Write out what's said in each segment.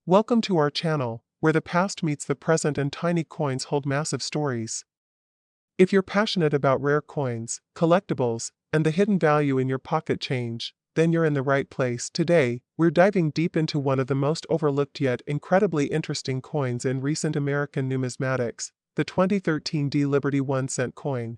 Welcome to our channel, where the past meets the present and tiny coins hold massive stories. If you're passionate about rare coins, collectibles, and the hidden value in your pocket change, then you're in the right place. Today, we're diving deep into one of the most overlooked yet incredibly interesting coins in recent American numismatics, the 2013 Liberty 1-cent coin.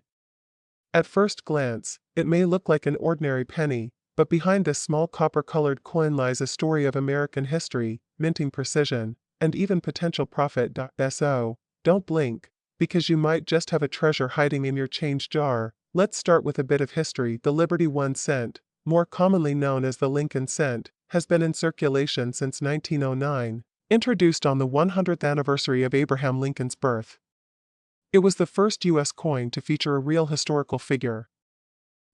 At first glance, it may look like an ordinary penny, but behind this small copper-colored coin lies a story of American history, minting precision, and even potential profit. So, don't blink, because you might just have a treasure hiding in your change jar. Let's start with a bit of history. The Liberty 1 cent, more commonly known as the Lincoln cent, has been in circulation since 1909, introduced on the 100th anniversary of Abraham Lincoln's birth. It was the first U.S. coin to feature a real historical figure.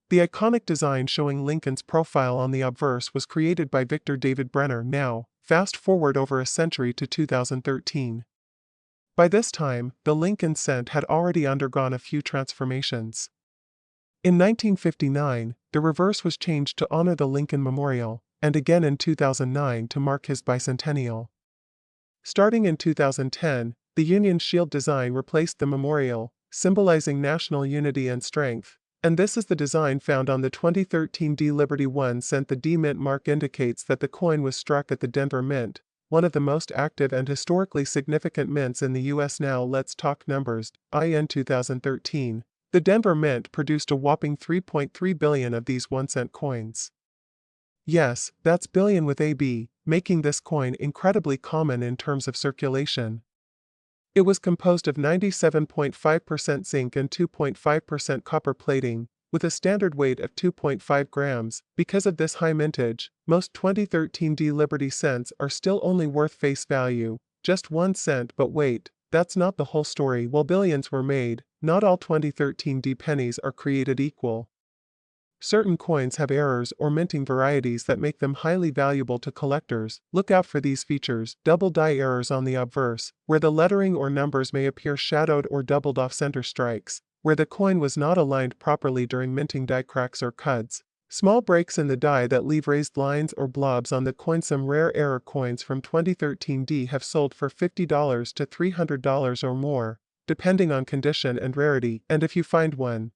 The iconic design showing Lincoln's profile on the obverse was created by Victor David Brenner. Now, fast forward over a century to 2013. By this time, the Lincoln cent had already undergone a few transformations. In 1959, the reverse was changed to honor the Lincoln Memorial, and again in 2009 to mark his bicentennial. Starting in 2010, the Union Shield design replaced the memorial, symbolizing national unity and strength. And this is the design found on the 2013 Liberty 1 cent. The D Mint mark indicates that the coin was struck at the Denver Mint, one of the most active and historically significant mints in the U.S. Now let's talk numbers. In 2013, the Denver Mint produced a whopping 3.3 billion of these 1-cent coins. Yes, that's billion with a B, making this coin incredibly common in terms of circulation. It was composed of 97.5% zinc and 2.5% copper plating, with a standard weight of 2.5 grams. Because of this high mintage, most 2013 Liberty cents are still only worth face value, just 1 cent. But wait, that's not the whole story. While billions were made, not all 2013 pennies are created equal. Certain coins have errors or minting varieties that make them highly valuable to collectors. Look out for these features: double die errors on the obverse, where the lettering or numbers may appear shadowed or doubled off center strikes, where the coin was not aligned properly during minting. Die cracks or cuts, small breaks in the die that leave raised lines or blobs on the coin. Some rare error coins from 2013 have sold for $50 to $300 or more, depending on condition and rarity. And if you find one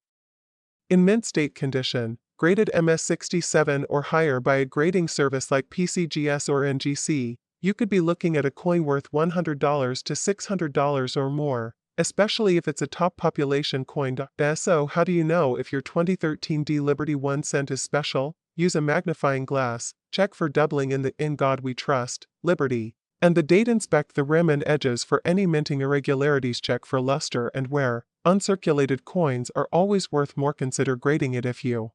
in mint state condition, graded MS67 or higher by a grading service like PCGS or NGC, you could be looking at a coin worth $100 to $600 or more, especially if it's a top population coin. So how do you know if your 2013 Liberty 1 cent is special? Use a magnifying glass, check for doubling in the "In God We Trust" Liberty and the date. Inspect the rim and edges for any minting irregularities. Check for luster and wear. Uncirculated coins are always worth more. Consider grading it if you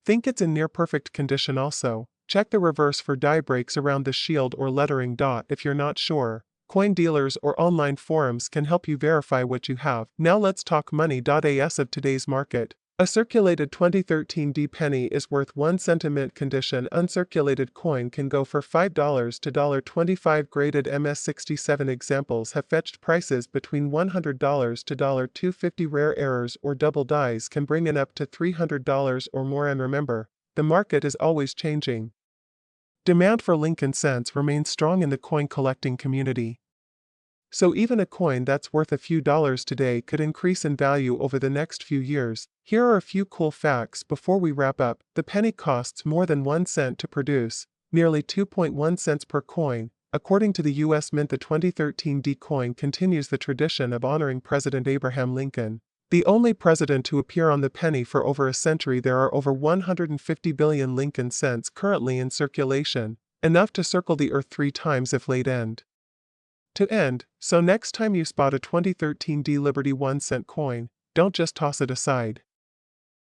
think it's in near perfect condition. Also, check the reverse for die breaks around the shield or lettering. If you're not sure, coin dealers or online forums can help you verify what you have. Now let's talk money. As of today's market, a circulated 2013 penny is worth 1 cent. In mint condition, uncirculated coin can go for $5 to $25. Graded MS67 examples have fetched prices between $100 to $250. Rare errors or double dies can bring in up to $300 or more. And remember, the market is always changing. Demand for Lincoln cents remains strong in the coin collecting community. So even a coin that's worth a few dollars today could increase in value over the next few years. Here are a few cool facts before we wrap up. The penny costs more than 1 cent to produce, nearly 2.1 cents per coin. According to the U.S. Mint, the 2013 coin continues the tradition of honoring President Abraham Lincoln, the only president to appear on the penny for over a century. There are over 150 billion Lincoln cents currently in circulation, enough to circle the earth 3 times if laid end to end. So next time you spot a 2013 Liberty 1 cent coin, don't just toss it aside.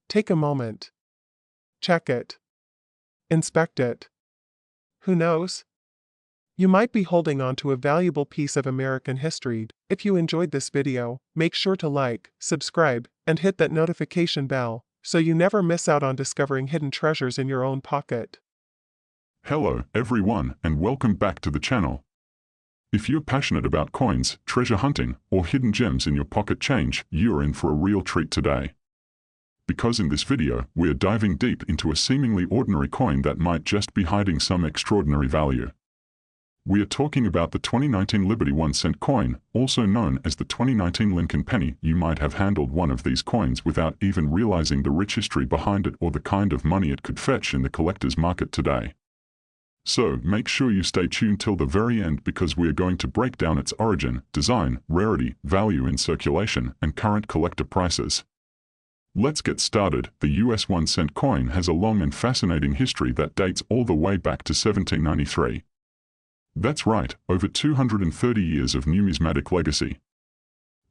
Take a moment. Check it. Inspect it. Who knows? You might be holding on to a valuable piece of American history. If you enjoyed this video, make sure to like, subscribe, and hit that notification bell, so you never miss out on discovering hidden treasures in your own pocket. Hello, everyone, and welcome back to the channel. If you're passionate about coins, treasure hunting, or hidden gems in your pocket change, you're in for a real treat today. Because in this video, we're diving deep into a seemingly ordinary coin that might just be hiding some extraordinary value. We are talking about the 2019 Liberty 1-cent coin, also known as the 2019 Lincoln penny. You might have handled one of these coins without even realizing the rich history behind it or the kind of money it could fetch in the collector's market today. So, make sure you stay tuned till the very end because we are going to break down its origin, design, rarity, value in circulation, and current collector prices. Let's get started. The US 1-cent coin has a long and fascinating history that dates all the way back to 1793. That's right, over 230 years of numismatic legacy.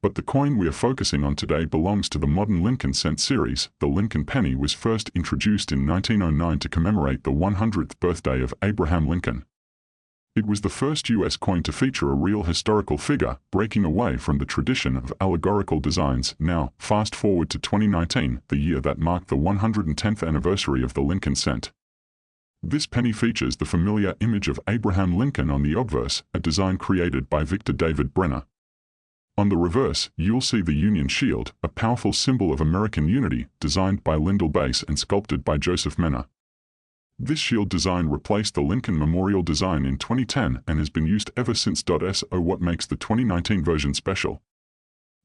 But the coin we are focusing on today belongs to the modern Lincoln cent series. The Lincoln penny was first introduced in 1909 to commemorate the 100th birthday of Abraham Lincoln. It was the first US coin to feature a real historical figure, breaking away from the tradition of allegorical designs. Now, fast forward to 2019, the year that marked the 110th anniversary of the Lincoln cent. This penny features the familiar image of Abraham Lincoln on the obverse, a design created by Victor David Brenner. On the reverse, you'll see the Union Shield, a powerful symbol of American unity, designed by Lyndall Bass and sculpted by Joseph Menner. This shield design replaced the Lincoln Memorial design in 2010 and has been used ever since. So what makes the 2019 version special?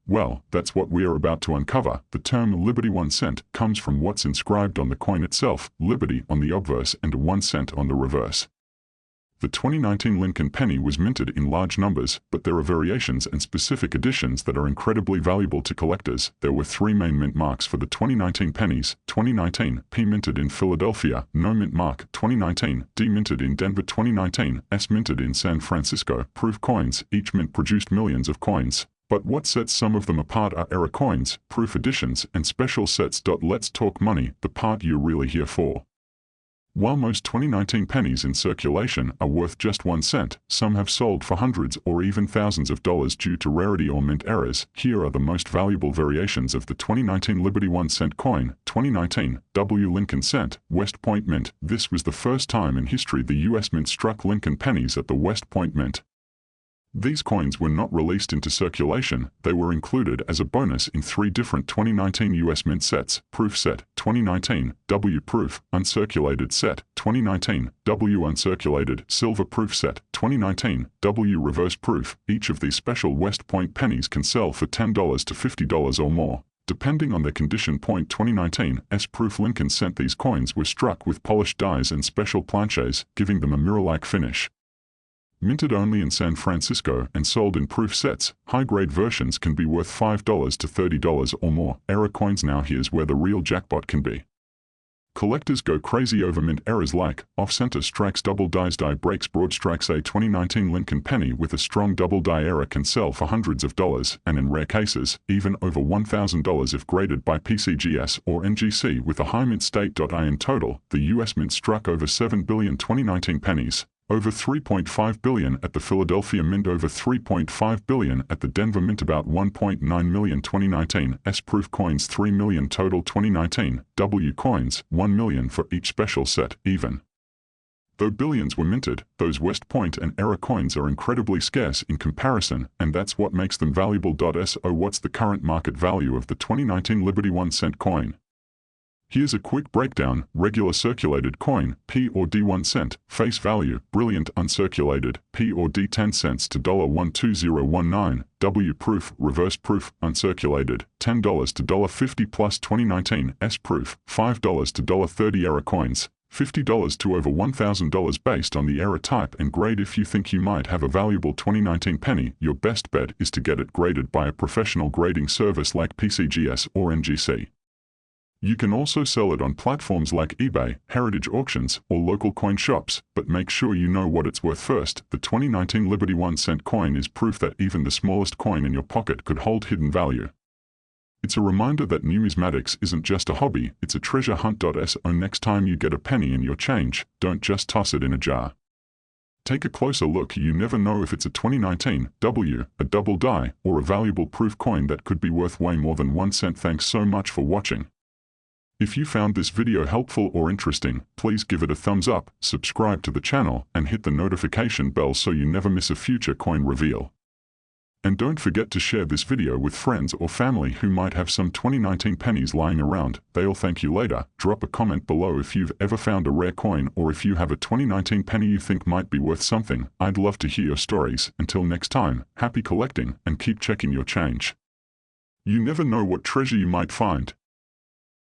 Well, that's what we are about to uncover. The term Liberty 1 cent comes from what's inscribed on the coin itself, Liberty on the obverse and 1 cent on the reverse. The 2019 Lincoln penny was minted in large numbers, but there are variations and specific editions that are incredibly valuable to collectors. There were 3 main mint marks for the 2019 pennies: 2019 P minted in Philadelphia, no mint mark; 2019 D minted in Denver; 2019 S minted in San Francisco. Proof coins. Each mint produced millions of coins. But what sets some of them apart are error coins, proof editions, and special sets. Let's talk money, the part you're really here for. While most 2019 pennies in circulation are worth just 1 cent, some have sold for hundreds or even thousands of dollars due to rarity or mint errors. Here are the most valuable variations of the 2019 Liberty 1 cent coin. 2019 W Lincoln cent, West Point Mint. This was the first time in history the US Mint struck Lincoln pennies at the West Point Mint. These coins were not released into circulation, they were included as a bonus in 3 different 2019 US Mint sets: Proof Set, 2019, W Proof, Uncirculated Set, 2019, W Uncirculated, Silver Proof Set, 2019, W Reverse Proof. Each of these special West Point pennies can sell for $10 to $50 or more, depending on their condition. 2019 S Proof Lincoln cent. These coins were struck with polished dies and special planches, giving them a mirror-like finish. Minted only in San Francisco and sold in proof sets, high-grade versions can be worth $5 to $30 or more. Error coins. Now here's where the real jackpot can be. Collectors go crazy over mint errors like off-center strikes, double dies, die breaks, broad strikes. A 2019 Lincoln penny with a strong double die error can sell for hundreds of dollars, and in rare cases, even over $1,000 if graded by PCGS or NGC with a high mint state. In total, the US Mint struck over 7 billion 2019 pennies. Over 3.5 billion at the Philadelphia Mint, over 3.5 billion at the Denver Mint, about 1.9 million 2019 S Proof coins, 3 million total 2019 W coins, 1 million for each special set. Even though billions were minted, those West Point and error coins are incredibly scarce in comparison, and that's what makes them valuable. So what's the current market value of the 2019 Liberty 1 cent coin? Here's a quick breakdown. Regular circulated coin, P or D 1 cent, face value, brilliant uncirculated, P or D 10 cents to $12019, W proof, reverse proof, uncirculated, $10 to $50 plus. 2019 S proof, $5 to $30. Error coins, $50 to over $1,000 based on the error type and grade. If you think you might have a valuable 2019 penny, your best bet is to get it graded by a professional grading service like PCGS or NGC. You can also sell it on platforms like eBay, heritage auctions, or local coin shops, but make sure you know what it's worth first. The 2019 Liberty 1 cent coin is proof that even the smallest coin in your pocket could hold hidden value. It's a reminder that numismatics isn't just a hobby, it's a treasure hunt. So next time you get a penny in your change, don't just toss it in a jar. Take a closer look. You never know if it's a 2019 W, a double die, or a valuable proof coin that could be worth way more than 1 cent. Thanks so much for watching. If you found this video helpful or interesting, please give it a thumbs up, subscribe to the channel, and hit the notification bell so you never miss a future coin reveal. And don't forget to share this video with friends or family who might have some 2019 pennies lying around. They'll thank you later. Drop a comment below if you've ever found a rare coin or if you have a 2019 penny you think might be worth something. I'd love to hear your stories. Until next time, happy collecting and keep checking your change. You never know what treasure you might find.